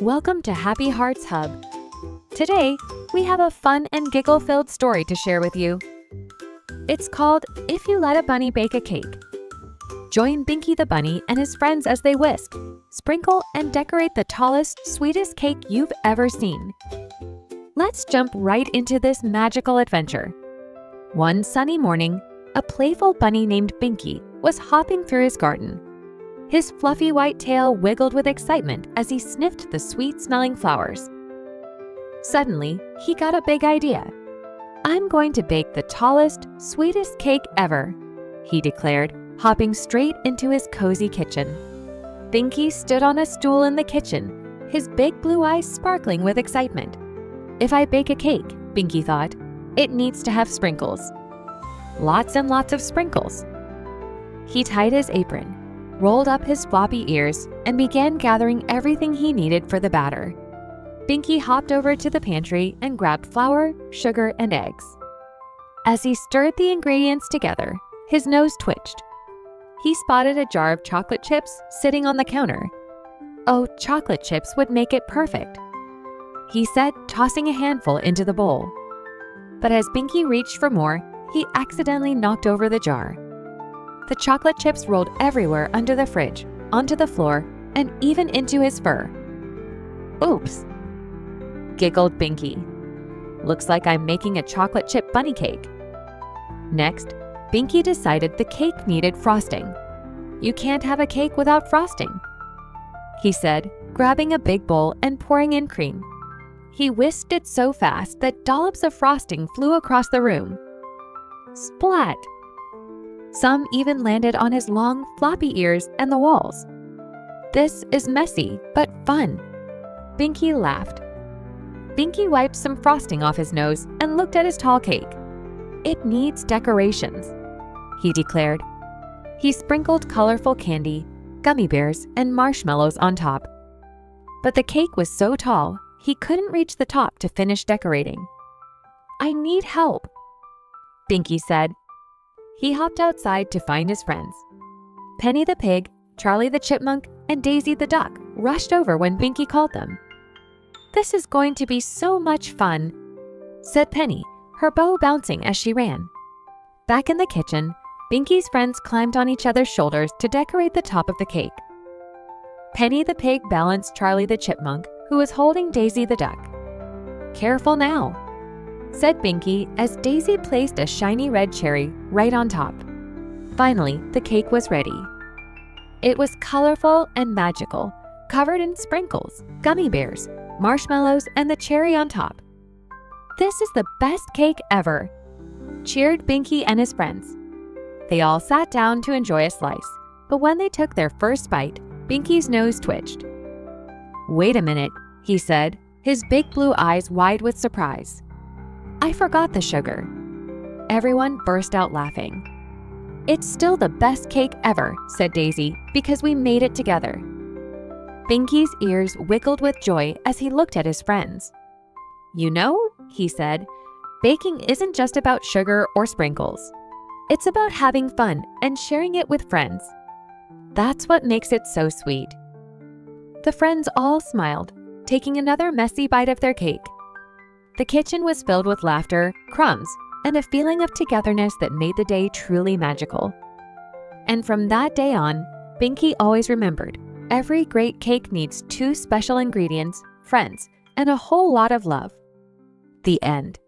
Welcome to Happy Hearts Hub. Today, we have a fun and giggle-filled story to share with you. It's called If You Let a Bunny Bake a Cake. Join Binky the Bunny and his friends as they whisk, sprinkle, and decorate the tallest, sweetest cake you've ever seen. Let's jump right into this magical adventure. One sunny morning, a playful bunny named Binky was hopping through his garden. His fluffy white tail wiggled with excitement as he sniffed the sweet-smelling flowers. Suddenly, he got a big idea. "I'm going to bake the tallest, sweetest cake ever," he declared, hopping straight into his cozy kitchen. Binky stood on a stool in the kitchen, his big blue eyes sparkling with excitement. "If I bake a cake," Binky thought, "it needs to have sprinkles. Lots and lots of sprinkles." He tied his apron, rolled up his floppy ears, and began gathering everything he needed for the batter. Binky hopped over to the pantry and grabbed flour, sugar, and eggs. As he stirred the ingredients together, his nose twitched. He spotted a jar of chocolate chips sitting on the counter. "Oh, chocolate chips would make it perfect," he said, tossing a handful into the bowl. But as Binky reached for more, he accidentally knocked over the jar. The chocolate chips rolled everywhere under the fridge, onto the floor, and even into his fur. "Oops," giggled Binky. "Looks like I'm making a chocolate chip bunny cake." Next, Binky decided the cake needed frosting. "You can't have a cake without frosting," he said, grabbing a big bowl and pouring in cream. He whisked it so fast that dollops of frosting flew across the room. Splat! Some even landed on his long, floppy ears and the walls. "This is messy, but fun," Binky laughed. Binky wiped some frosting off his nose and looked at his tall cake. "It needs decorations," he declared. He sprinkled colorful candy, gummy bears, and marshmallows on top. But the cake was so tall, he couldn't reach the top to finish decorating. "I need help," Binky said. He hopped outside to find his friends. Penny the pig, Charlie the chipmunk, and Daisy the duck rushed over when Binky called them. "This is going to be so much fun," said Penny, her bow bouncing as she ran. Back in the kitchen, Binky's friends climbed on each other's shoulders to decorate the top of the cake. Penny the pig balanced Charlie the chipmunk, who was holding Daisy the duck. "Careful now," said Binky as Daisy placed a shiny red cherry right on top. Finally, the cake was ready. It was colorful and magical, covered in sprinkles, gummy bears, marshmallows, and the cherry on top. "This is the best cake ever," cheered Binky and his friends. They all sat down to enjoy a slice, but when they took their first bite, Binky's nose twitched. "Wait a minute," he said, his big blue eyes wide with surprise. "I forgot the sugar." Everyone burst out laughing. "It's still the best cake ever," said Daisy, "because we made it together." Binky's ears wiggled with joy as he looked at his friends. "You know," he said, "baking isn't just about sugar or sprinkles. It's about having fun and sharing it with friends. That's what makes it so sweet." The friends all smiled, taking another messy bite of their cake. The kitchen was filled with laughter, crumbs, and a feeling of togetherness that made the day truly magical. And from that day on, Binky always remembered, every great cake needs 2 special ingredients, friends, and a whole lot of love. The end.